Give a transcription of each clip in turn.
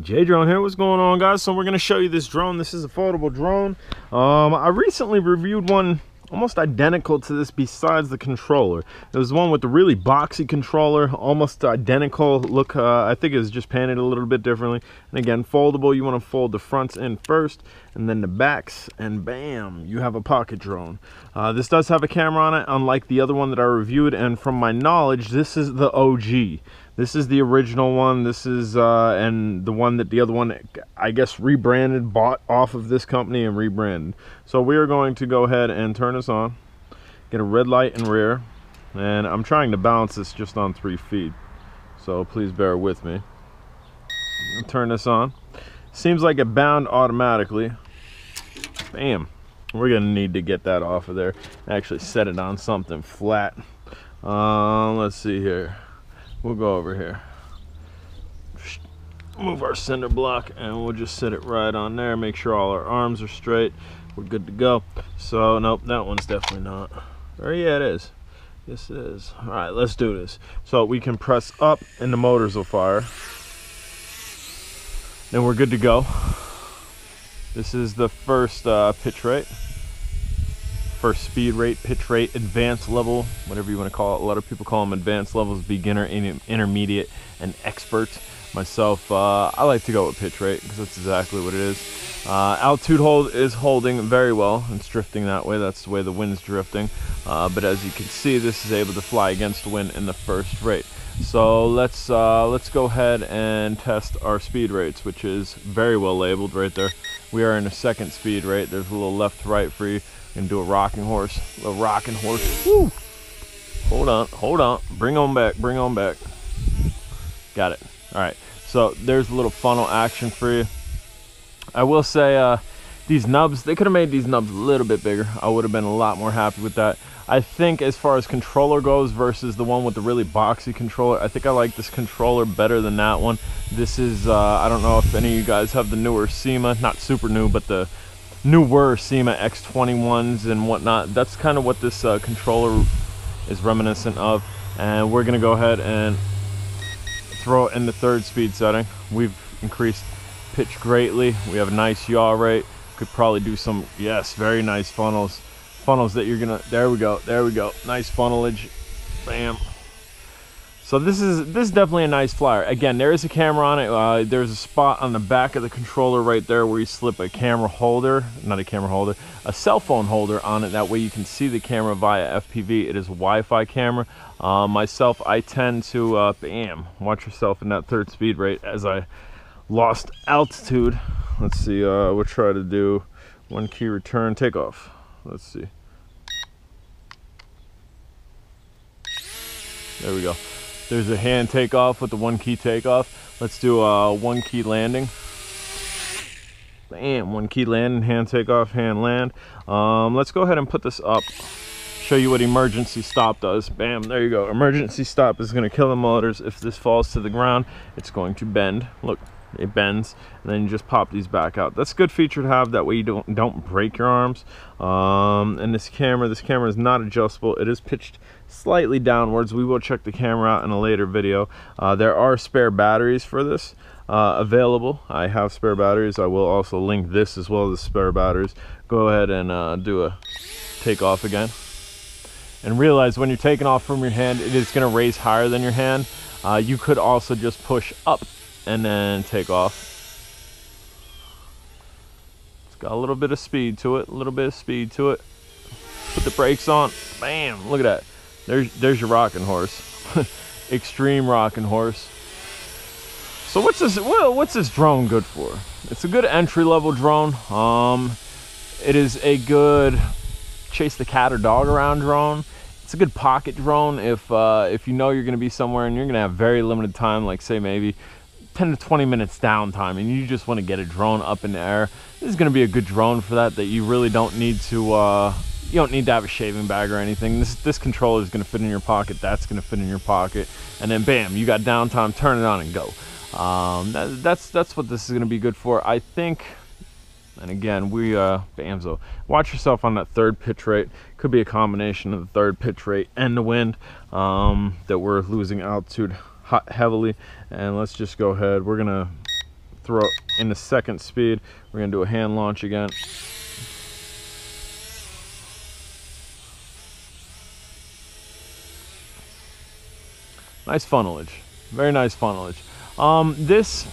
J Drone here. What's going on, guys? So we're going to show you this drone. This is a foldable drone. I recently reviewed one almost identical to this besides the controller. It was one with the really boxy controller, almost identical look. I think it was just painted a little bit differently. And again, foldable. You want to fold the fronts in first and then the backs, and bam, you have a pocket drone. This does have a camera on it, unlike the other one that I reviewed, and from my knowledge, this is the OG. This is the original one. This is and the one that the other one, I guess, rebranded, bought off of this company and rebranded. So we are going to go ahead and turn this on, get a red light and rear, and I'm trying to balance this just on 3 feet, so please bear with me. I'll turn this on. Seems like it bound automatically. Bam. We're gonna need to get that off of there, actually set it on something flat. Let's see here. We'll go over here, move our cinder block, and we'll just set it right on there. Make sure all our arms are straight. We're good to go. So nope, that one's definitely not. Or yeah, it is. Yes, it is. All right, let's do this. So we can press up and the motors will fire. Then we're good to go. This is the first pitch rate. First speed rate, pitch rate, advanced level, whatever you want to call it. A lot of people call them advanced levels: beginner, intermediate, and expert. Myself, I like to go with pitch rate because that's exactly what it is. Altitude hold is holding very well. It's drifting that way. That's the way the wind's drifting. But as you can see, this is able to fly against the wind in the first rate. So let's go ahead and test our speed rates, which is very well labeled right there. We are in a second speed rate. There's a little left to right for you. And do a rocking horse, a little rocking horse. Woo! Hold on, bring on back. Got it. All right, so there's a little funnel action for you. I will say these nubs, they could have made these nubs a little bit bigger. I would have been a lot more happy with that. I think as far as controller goes versus the one with the really boxy controller, I think I like this controller better than that one. This is, I don't know if any of you guys have the newer SEMA, not super new, but the newer SEMA X21s and whatnot. That's kind of what this controller is reminiscent of. And we're gonna go ahead and throw it in the third speed setting. We've increased pitch greatly. We have a nice yaw rate. Could probably do some, yes, very nice funnels that you're gonna, there we go, nice funnelage. Bam. So this is definitely a nice flyer. Again, there is a camera on it. There's a spot on the back of the controller right there where you slip a camera holder, not a camera holder, a cell phone holder on it. That way you can see the camera via FPV. It is a Wi-Fi camera. Myself, I tend to, bam, watch yourself in that third speed rate as I lost altitude. Let's see, we'll try to do 1 key return takeoff. Let's see. There we go. There's a hand takeoff with the 1 key takeoff. Let's do a 1 key landing. Bam, 1 key landing, hand takeoff, hand land. Let's go ahead and put this up. Show you what emergency stop does. Bam, there you go. Emergency stop is gonna kill the motors. If this falls to the ground, it's going to bend. Look, it bends, and then you just pop these back out. That's a good feature to have. That way you don't break your arms. And this camera is not adjustable. It is pitched slightly downwards. We will check the camera out in a later video. There are spare batteries for this available. I have spare batteries. I will also link this as well as spare batteries. Go ahead and do a takeoff again. And realize when you're taking off from your hand, it is going to raise higher than your hand. You could also just push up and then take off. It's got a little bit of speed to it, Put the brakes on. Bam, look at that. There's your rocking horse. Extreme rocking horse. So what's this drone good for? It's a good entry-level drone. It is a good chase the cat or dog around drone. It's a good pocket drone if you know you're gonna be somewhere and you're gonna have very limited time, like say maybe 10 to 20 minutes downtime, and you just want to get a drone up in the air. This is going to be a good drone for that. That you really don't need to you don't need to have a shaving bag or anything. This controller is going to fit in your pocket. That's going to fit in your pocket, and then bam, you got downtime. Turn it on and go. That's what this is going to be good for, I think. And again, we bam. So watch yourself on that third pitch rate. Could be a combination of the third pitch rate and the wind that we're losing altitude heavily. And let's just go ahead. We're gonna throw it into second speed. We're gonna do a hand launch again. Nice funnelage, very nice funnelage. This,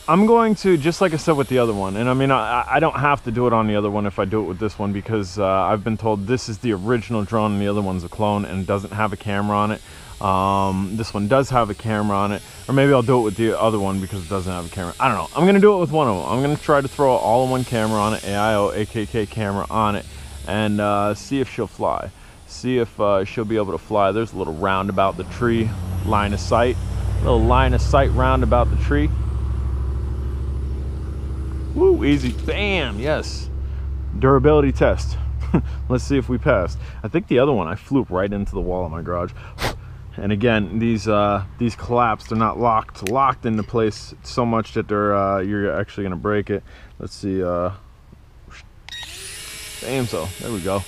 I'm going to, just like I said with the other one, and I mean, I don't have to do it on the other one if I do it with this one, because I've been told this is the original drone and the other one's a clone and doesn't have a camera on it. This one does have a camera on it, or maybe I'll do it with the other one because it doesn't have a camera. I don't know. I'm gonna do it with one of them. I'm gonna try to throw an all-in-one camera on it, AIO AKK camera on it, and see if she'll fly. See if she'll be able to fly. There's a little roundabout the tree, line of sight. Little line of sight roundabout the tree. Woo, easy. Bam, yes. Durability test. Let's see if we passed. I think the other one, I flew right into the wall of my garage. And again, these collapsed. They're not locked into place so much that they're you're actually gonna break it. Let's see. Bam, so there we go.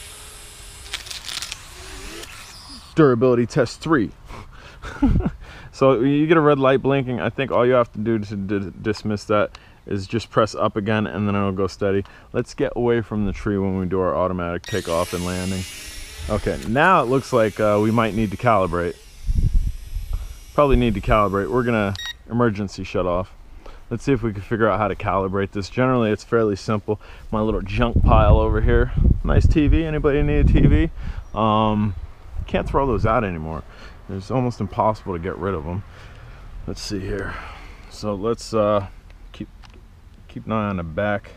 Durability test 3. So you get a red light blinking. I think all you have to do to dismiss that is just press up again, and then it'll go steady. Let's get away from the tree when we do our automatic takeoff and landing. Okay, now it looks like we might need to calibrate. Probably need to calibrate. We're gonna emergency shut off. Let's see if we can figure out how to calibrate this. Generally, it's fairly simple. My little junk pile over here. Nice TV. Anybody need a TV? Can't throw those out anymore. It's almost impossible to get rid of them. Let's see here. So let's keep an eye on the back.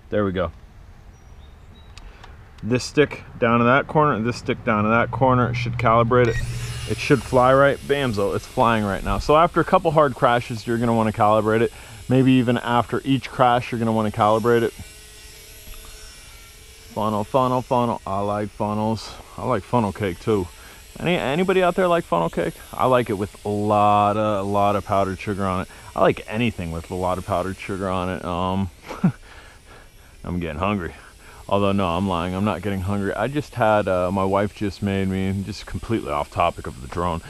There we go. This stick down to that corner, and this stick down to that corner. It should calibrate it. It should fly right. Bamzo, it's flying right now. So after a couple hard crashes, you're gonna want to calibrate it. Maybe even after each crash, you're gonna want to calibrate it. Funnel, funnel, funnel. I like funnels. I like funnel cake too. Anybody out there like funnel cake? I like it with a lot of powdered sugar on it. I like anything with a lot of powdered sugar on it. I'm getting hungry. Although no, I'm lying. I'm not getting hungry. I just had my wife just made me, just completely off topic of the drone.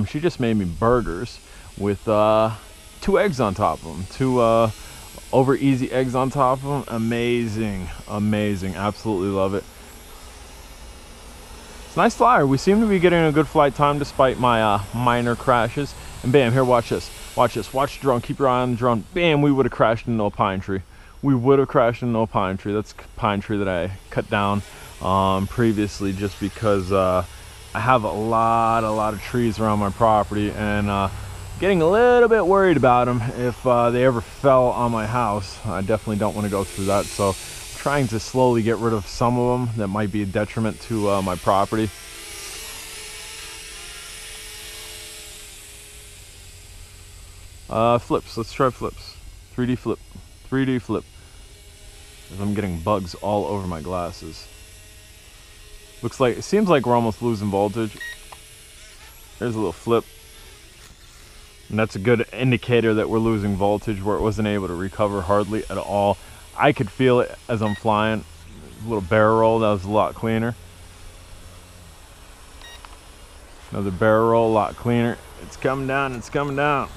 She just made me burgers with 2 eggs on top of them. 2 over easy eggs on top of them. Amazing, amazing. Absolutely love it. It's a nice flyer. We seem to be getting a good flight time despite my minor crashes. And bam, here, watch this. Watch this. Watch the drone. Keep your eye on the drone. Bam, we would have crashed into a pine tree. We would have crashed into a pine tree. That's a pine tree that I cut down previously just because I have a lot of trees around my property, and getting a little bit worried about them if they ever fell on my house. I definitely don't want to go through that. So trying to slowly get rid of some of them that might be a detriment to my property. Flips, let's try flips. 3D flip, 3D flip. I'm getting bugs all over my glasses. Looks like, it seems like we're almost losing voltage. There's a little flip. And that's a good indicator that we're losing voltage, where it wasn't able to recover hardly at all. I could feel it as I'm flying. A little barrel roll, that was a lot cleaner. Another barrel roll, a lot cleaner. It's coming down, it's coming down.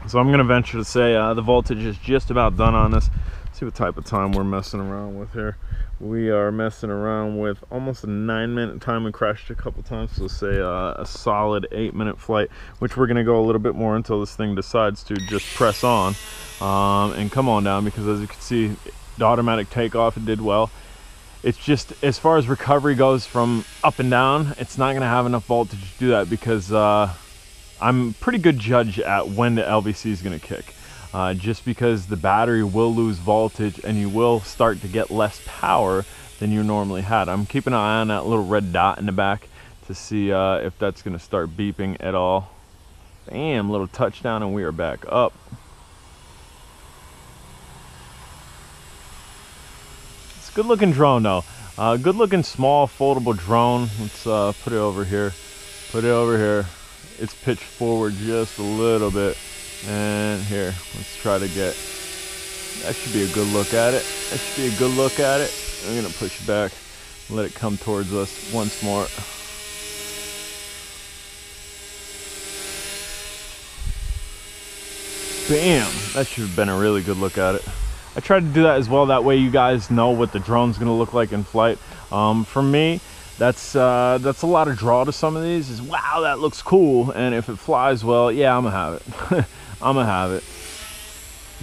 So I'm gonna venture to say the voltage is just about done on this. Let's see what type of time we're messing around with here. We are messing around with almost a 9-minute time. We crashed a couple times, so say a solid 8-minute flight, which we're gonna go a little bit more until this thing decides to just press on and come on down, because as you can see, the automatic takeoff, it did well. It's just, as far as recovery goes from up and down, it's not gonna have enough voltage to do that, because I'm a pretty good judge at when the LVC is gonna kick. Just because the battery will lose voltage and you will start to get less power than you normally had. I'm keeping an eye on that little red dot in the back to see if that's gonna start beeping at all. Bam, little touchdown, and we are back up. It's a good looking drone though. Good looking small foldable drone. Let's put it over here. Put it over here. It's pitched forward just a little bit. And here, let's try to get, that should be a good look at it. That should be a good look at it. I'm gonna push it back, let it come towards us once more. Bam! That should have been a really good look at it. I tried to do that as well, that way you guys know what the drone's gonna look like in flight. For me, that's a lot of draw to some of these, is wow, that looks cool, and if it flies well, yeah, I'm gonna have it. I'm gonna have it.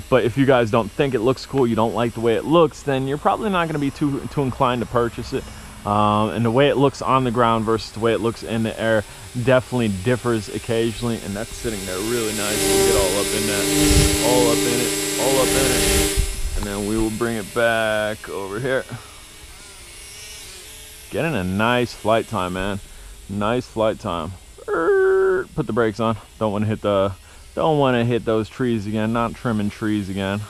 But if you guys don't think it looks cool, you don't like the way it looks, then you're probably not gonna be too inclined to purchase it. And the way it looks on the ground versus the way it looks in the air definitely differs occasionally, and that's sitting there really nice. We'll get all up in that, all up in it, all up in it. And then we will bring it back over here. Getting a nice flight time, man. Nice flight time. Put the brakes on. Don't want to hit those trees again. Not trimming trees again.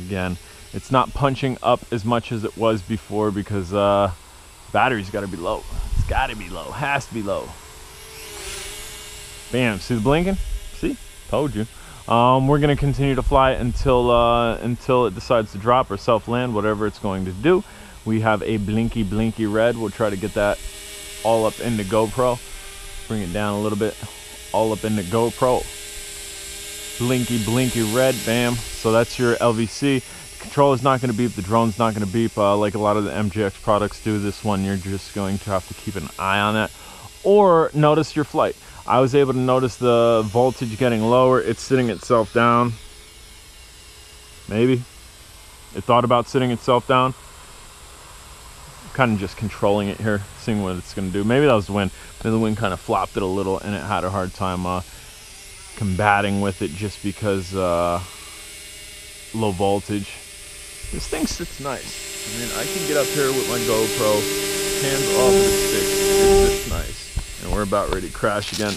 Again, it's not punching up as much as it was before because battery's got to be low. It's got to be low. Has to be low. Bam. See the blinking? See? Told you. We're going to continue to fly until it decides to drop or self-land, whatever it's going to do. We have a blinky red. We'll try to get that all up into GoPro. Bring it down a little bit. All up into GoPro. Blinky red. Bam. So that's your LVC. The controller's not going to beep. The drone's not going to beep like a lot of the MGX products do. This one, you're just going to have to keep an eye on that. Or notice your flight. I was able to notice the voltage getting lower. It's sitting itself down. Maybe. It thought about sitting itself down. I'm kind of just controlling it here, seeing what it's going to do. Maybe that was the wind. Maybe the wind kind of flopped it a little and it had a hard time combating with it just because low voltage. This thing sits nice. I mean, I can get up here with my GoPro, hands off of the stick. It sits nice. And we're about ready to crash again.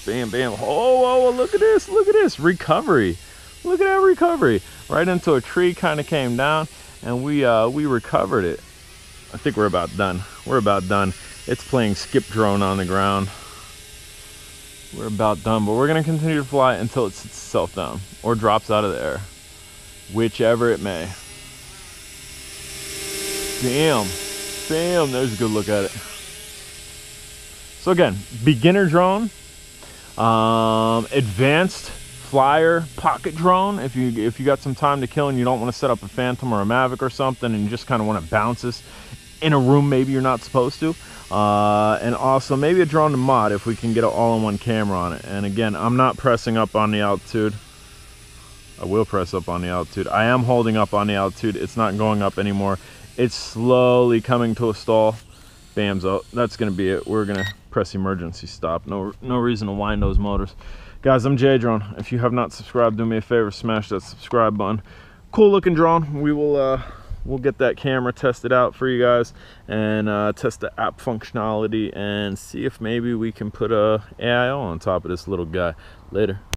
Bam, bam. Oh, look at this. Look at this. Recovery. Look at that recovery. Right into a tree, kind of came down, and we recovered it. I think we're about done. We're about done. It's playing skip drone on the ground. We're about done, but we're going to continue to fly until it sits itself down or drops out of the air. Whichever it may. Bam. Bam. There's a good look at it. So again, beginner drone, advanced flyer pocket drone. If you got some time to kill and you don't want to set up a Phantom or a Mavic or something, and you just kind of want to bounce this in a room maybe you're not supposed to, and also maybe a drone to mod if we can get an all-in-one camera on it. And again, I'm not pressing up on the altitude. I will press up on the altitude. I am holding up on the altitude. It's not going up anymore. It's slowly coming to a stall. Bam, so that's gonna be it. We're gonna press emergency stop. No reason to wind those motors. Guys, I'm J-Drone. If you have not subscribed, do me a favor, smash that subscribe button. Cool looking drone. We will we'll get that camera tested out for you guys and test the app functionality and see if maybe we can put a AIO on top of this little guy. Later.